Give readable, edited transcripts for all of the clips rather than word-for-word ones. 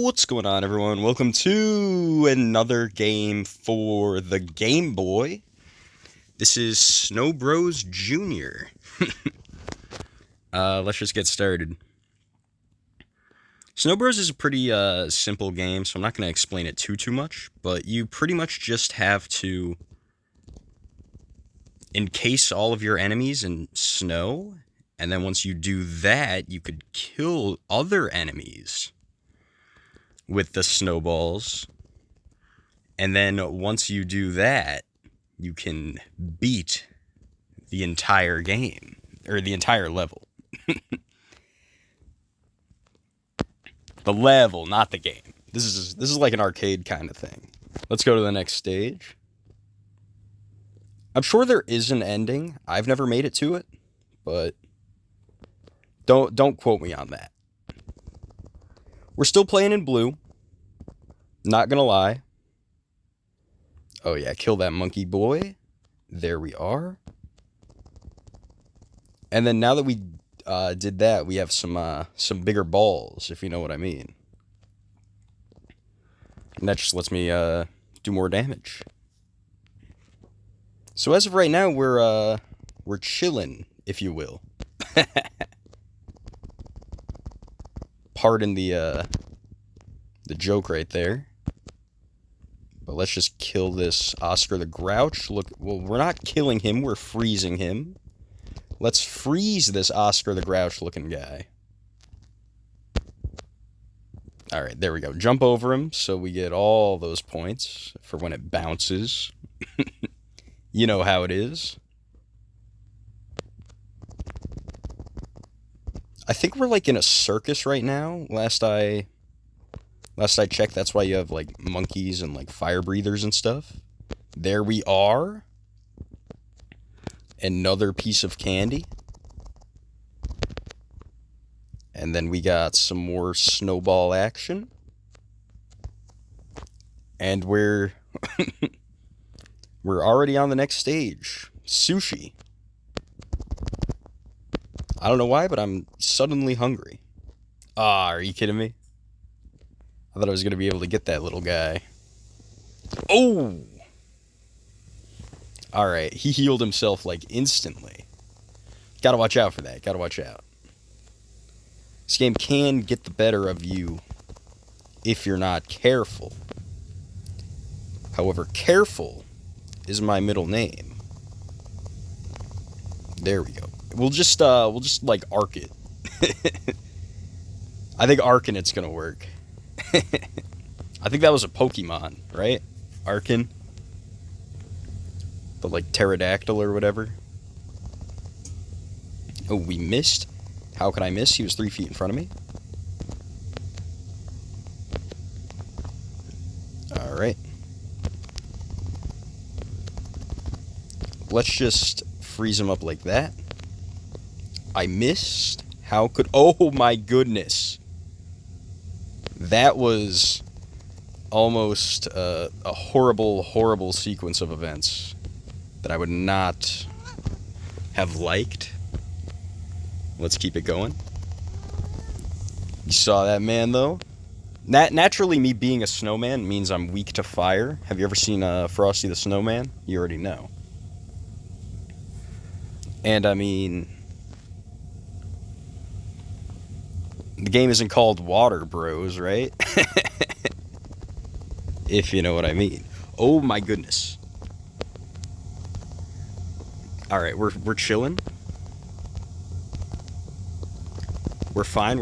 What's going on, everyone? Welcome to another game for the Game Boy. This is Snow Bros Jr. Let's just get started. Snow Bros is a pretty simple game, so I'm not going to explain it too much, but you pretty much just have to encase all of your enemies in snow, and then once you do that, you could kill other enemies with the snowballs. And then once you do that, you can beat the entire game, or the entire level. The level, not the game. This is like an arcade kind of thing. Let's go to the next stage. I'm sure there is an ending. I've never made it to it, but don't quote me on that. We're still playing in blue. Not gonna lie. Oh yeah, kill that monkey boy. There we are. And then now that we did that, we have some bigger balls, if you know what I mean. And that just lets me do more damage. So as of right now, we're chilling, if you will. Pardon the joke right there. But let's just kill this Oscar the Grouch. Look, well, we're not killing him, we're freezing him. Let's freeze this Oscar the Grouch looking guy. Alright, there we go. Jump over him so we get all those points for when it bounces. You know how it is. I think we're like in a circus right now. Last I checked, that's why you have like monkeys and like fire breathers and stuff. There we are. Another piece of candy. And then we got some more snowball action. And we're already on the next stage. Sushi. I don't know why, but I'm suddenly hungry. Ah, are you kidding me? I thought I was going to be able to get that little guy. Oh! Alright, he healed himself, like, instantly. Gotta watch out for that. Gotta watch out. This game can get the better of you if you're not careful. However, careful is my middle name. There we go. We'll just like, arc it. I think arcing it's gonna work. I think that was a Pokemon, right? Arkin. The, like, pterodactyl or whatever. Oh, we missed? How could I miss? He was 3 feet in front of me. Alright. Let's just freeze him up like that. I missed? How could... Oh, my goodness. That was almost a horrible sequence of events that I would not have liked. Let's keep it going. You saw that man, though? Naturally, me being a snowman means I'm weak to fire. Have you ever seen Frosty the Snowman? You already know. And, I mean... The game isn't called Water Bros, right? If you know what I mean. Oh my goodness. Alright, we're chilling. We're fine.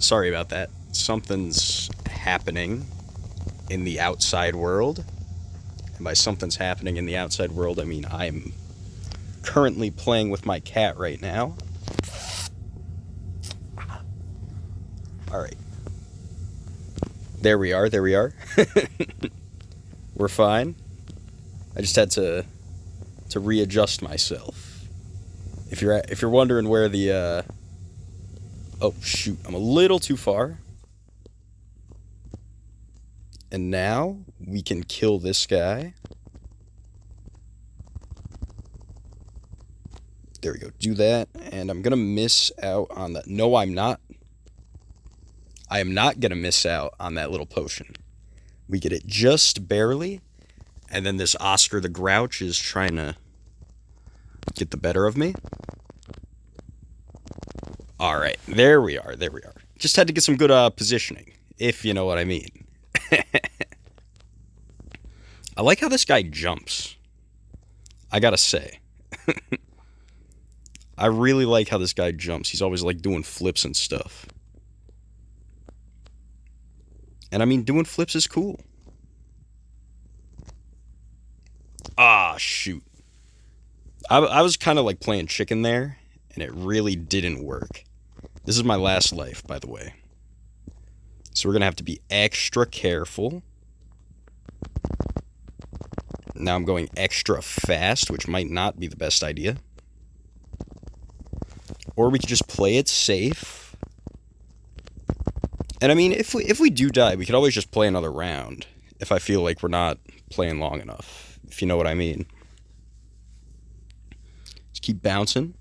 Sorry about that. Something's happening in the outside world. And by something's happening in the outside world, I mean I'm currently playing with my cat right now. Alright. There we are. We're fine. I just had to readjust myself. If you're wondering where the oh shoot, I'm a little too far. And now we can kill this guy. There we go. Do that, and I'm gonna miss out on that. No, I'm not. I am not going to miss out on that little potion. We get it just barely, and then this Oscar the Grouch is trying to get the better of me. All right, there we are. Just had to get some good positioning, if you know what I mean. I like how this guy jumps. I gotta say. I really like how this guy jumps. He's always like doing flips and stuff. And I mean, doing flips is cool. Ah, shoot. I was kind of like playing chicken there, and it really didn't work. This is my last life, by the way. So we're going to have to be extra careful. Now I'm going extra fast, which might not be the best idea. Or we could just play it safe. And I mean, if we do die, we could always just play another round. If I feel like we're not playing long enough. If you know what I mean. Just keep bouncing.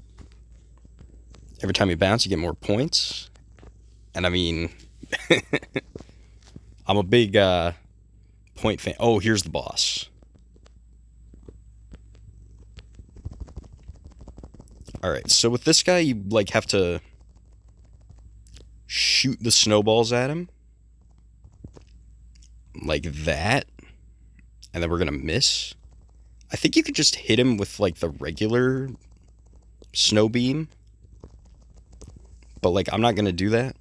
Every time you bounce, you get more points. And I mean, I'm a big point fan. Oh, here's the boss. Alright, so with this guy, you like have to shoot the snowballs at him. Like that. And then we're gonna miss. I think you could just hit him with like the regular snow beam. But like, I'm not gonna do that.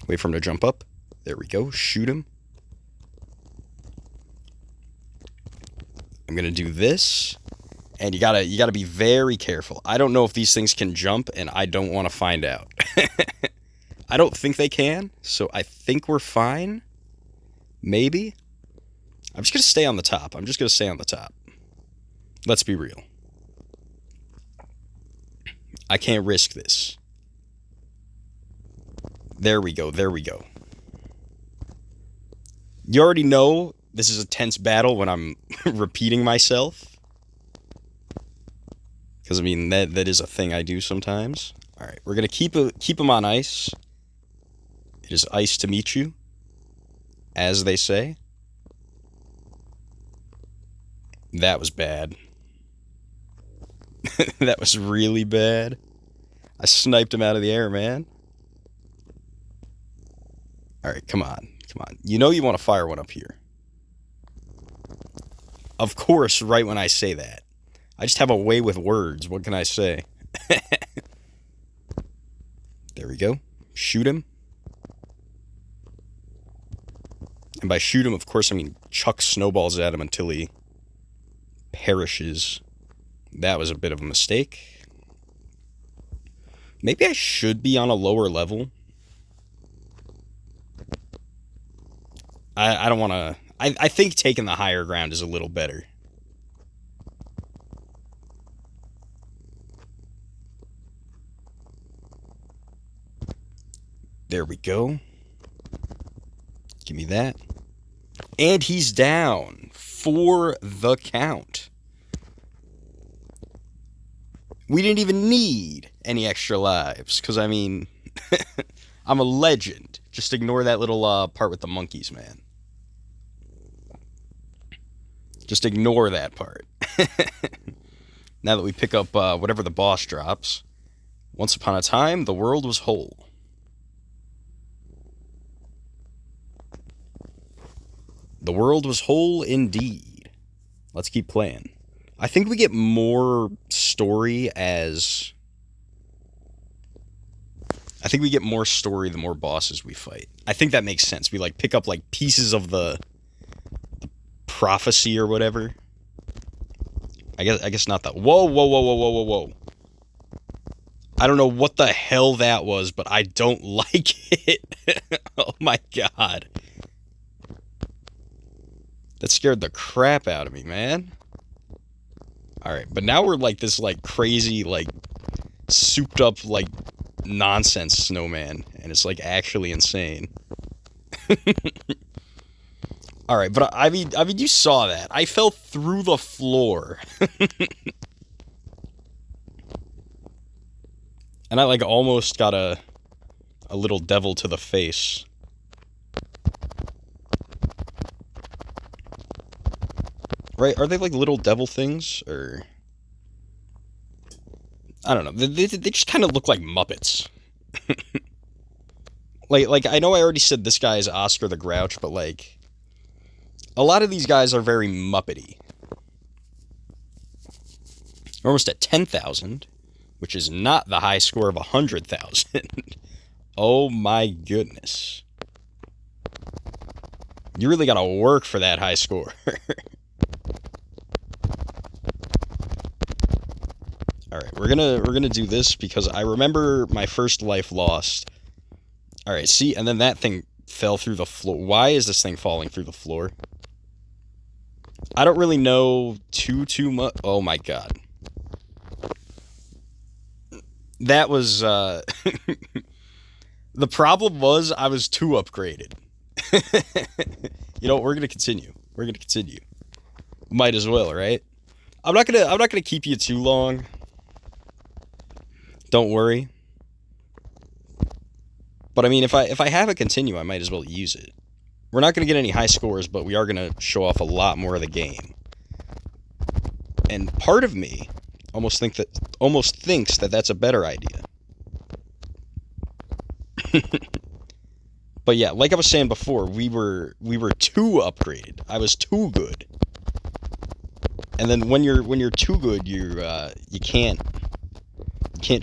Wait for him to jump up. There we go. Shoot him. I'm gonna do this. And you gotta be very careful. I don't know if these things can jump, and I don't want to find out. I don't think they can, so I think we're fine. Maybe. I'm just gonna stay on the top. Let's be real. I can't risk this. There we go. You already know this is a tense battle when I'm repeating myself. Because, I mean, that is a thing I do sometimes. Alright, we're going to keep him on ice. It is ice to meet you, as they say. That was bad. That was really bad. I sniped him out of the air, man. Alright, come on. You know you want to fire one up here. Of course, right when I say that. I just have a way with words. What can I say? There we go. Shoot him. And by shoot him, of course, I mean chuck snowballs at him until he perishes. That was a bit of a mistake. Maybe I should be on a lower level. I don't want to... I think taking the higher ground is a little better. There we go. Give me that. And he's down for the count. We didn't even need any extra lives. Because, I mean, I'm a legend. Just ignore that little part with the monkeys, man. Just ignore that part. Now that we pick up whatever the boss drops. Once upon a time, the world was whole. The world was whole indeed. Let's keep playing. I think we get more story as... I think we get more story the more bosses we fight. I think that makes sense. We like pick up like pieces of the prophecy or whatever. I guess not that. Whoa. I don't know what the hell that was, but I don't like it. Oh my god. That scared the crap out of me, man. Alright, but now we're like this like crazy, like souped up like nonsense snowman. And it's like actually insane. Alright, but I mean you saw that. I fell through the floor. And I like almost got a a little devil to the face. Right? Are they like little devil things? Or... I don't know. They just kind of look like Muppets. like, I know I already said this guy is Oscar the Grouch, but, like, a lot of these guys are very Muppety. We're almost at 10,000, which is not the high score of 100,000. Oh my goodness. You really gotta work for that high score. Alright, we're gonna do this because I remember my first life lost. Alright, see, and then that thing fell through the floor. Why is this thing falling through the floor? I don't really know too much. Oh my god. That was, the problem was I was too upgraded. You know, we're gonna continue. We're gonna continue. Might as well, right? I'm not gonna keep you too long. Don't worry. But I mean, if I have a continue, I might as well use it. We're not gonna get any high scores, but we are gonna show off a lot more of the game. And part of me almost thinks that that's a better idea. But yeah, like I was saying before, we were too upgraded. I was too good. And then when you're too good, you can't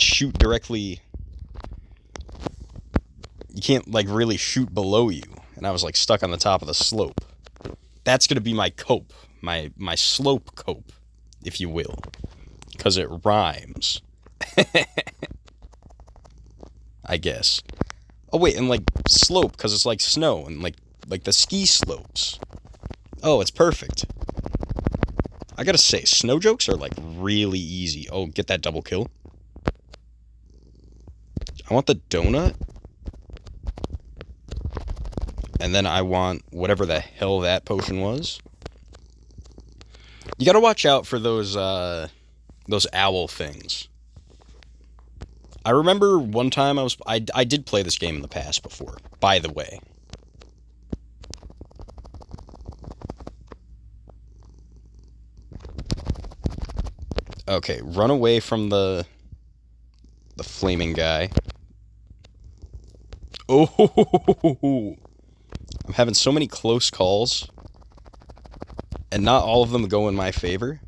shoot directly. You can't like really shoot below you. And I was like stuck on the top of the slope. That's gonna be my cope, my slope cope, if you will, because it rhymes. I guess. Oh wait, and like slope because it's like snow and like the ski slopes. Oh, it's perfect. I gotta say, snow jokes are like really easy. Oh, get that double kill. I want the donut. And then I want whatever the hell that potion was. You gotta watch out for those owl things. I remember one time I did play this game in the past before, by the way. Okay, run away from the flaming guy. Oh, I'm having so many close calls, and not all of them go in my favor.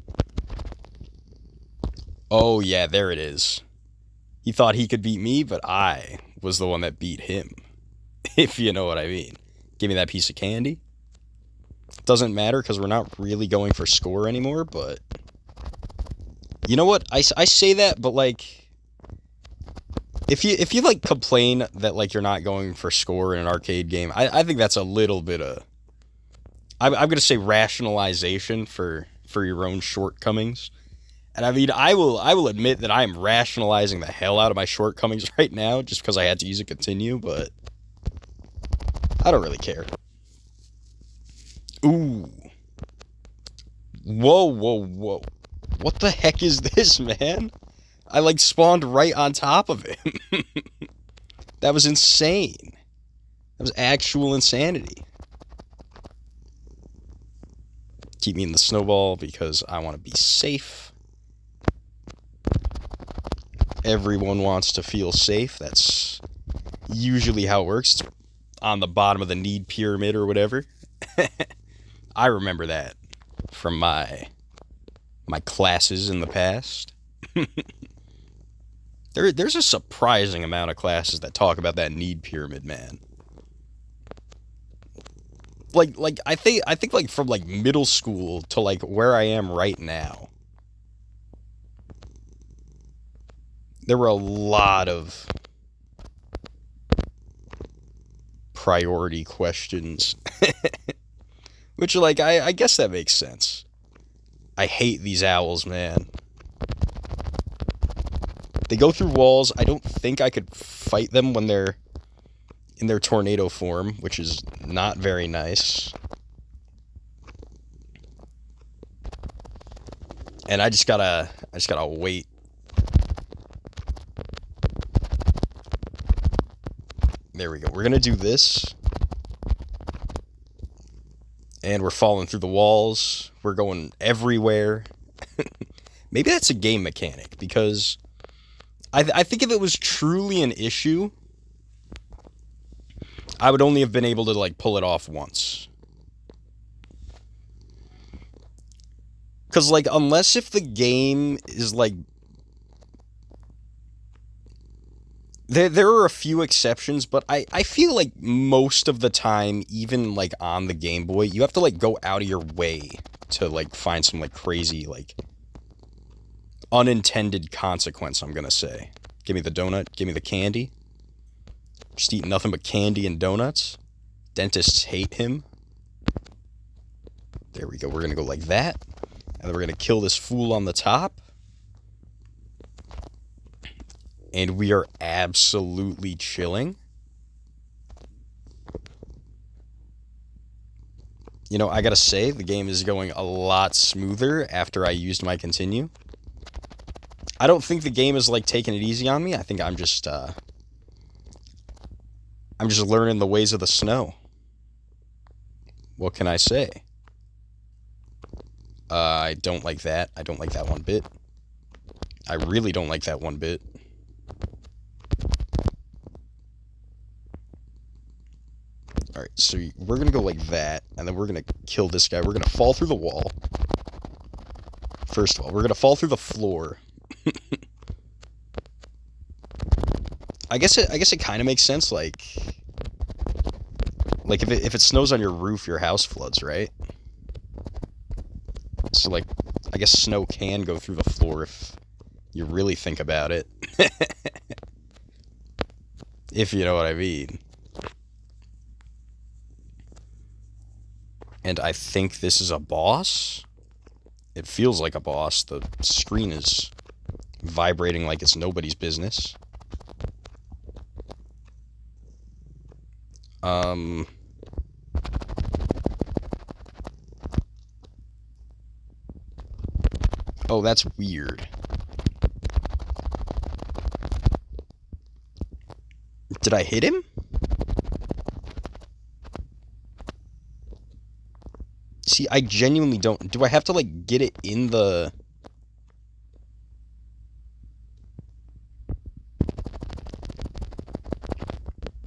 Oh yeah, there it is. He thought he could beat me, but I was the one that beat him. If you know what I mean. Give me that piece of candy. Doesn't matter because we're not really going for score anymore, but... You know what? I say that, but like... If you like complain that like you're not going for score in an arcade game, I think that's a little bit of... I'm going to say rationalization for your own shortcomings. And I mean, I will admit that I am rationalizing the hell out of my shortcomings right now just because I had to use a continue, but I don't really care. Ooh. Whoa, whoa, whoa. What the heck is this, man? I like spawned right on top of him. That was insane. That was actual insanity. Keep me in the snowball because I want to be safe. Everyone wants to feel safe. That's usually how it works. It's on the bottom of the need pyramid or whatever. I remember that from my classes in the past. There's a surprising amount of classes that talk about that need pyramid, man. Like I think like from like middle school to like where I am right now. There were a lot of priority questions. Which, like, I guess that makes sense. I hate these owls, man. They go through walls. I don't think I could fight them when they're in their tornado form, which is not very nice. And I just gotta wait. There we go. We're gonna do this. And we're falling through the walls. We're going everywhere. Maybe that's a game mechanic, because I think if it was truly an issue, I would only have been able to, like, pull it off once. Because, like, unless if the game is, like... There are a few exceptions, but I feel like most of the time, even, like, on the Game Boy, you have to, like, go out of your way to, like, find some, like, crazy, like, unintended consequence, I'm gonna say. Give me the donut, give me the candy. Just eat nothing but candy and donuts. Dentists hate him. There we go, we're gonna go like that. And then we're gonna kill this fool on the top. And we are absolutely chilling. You know, I gotta say, the game is going a lot smoother after I used my continue. I don't think the game is, like, taking it easy on me. I think I'm just learning the ways of the snow. What can I say? I don't like that. I don't like that one bit. I really don't like that one bit. Alright, so we're gonna go like that, and then we're gonna kill this guy. We're gonna fall through the wall. First of all, we're gonna fall through the floor. I guess it kind of makes sense, like if it snows on your roof, your house floods, right? So, like, I guess snow can go through the floor if you really think about it. If you know what I mean. And I think this is a boss. It feels like a boss. The screen is vibrating like it's nobody's business. Oh, that's weird. Did I hit him? See, I genuinely don't... Do I have to, like, get it in the...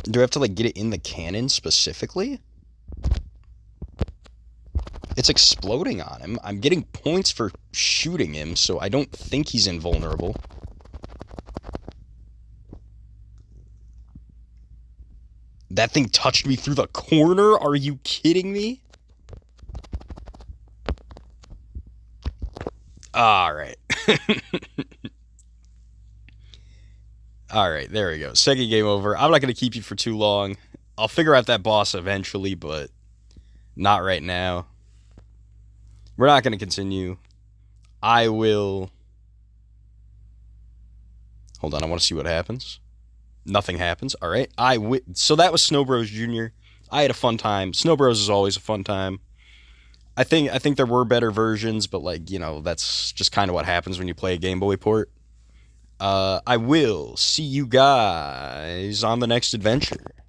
Do I have to, like, get it in the cannon specifically? It's exploding on him. I'm getting points for shooting him, so I don't think he's invulnerable. That thing touched me through the corner? Are you kidding me? Alright. Alright, there we go. Second game over. I'm not going to keep you for too long. I'll figure out that boss eventually, but not right now. We're not going to continue. I will... Hold on, I want to see what happens. Nothing happens. Alright. So that was Snow Bros Jr. I had a fun time. Snow Bros is always a fun time. I think there were better versions, but, like, you know, that's just kind of what happens when you play a Game Boy port. I will see you guys on the next adventure.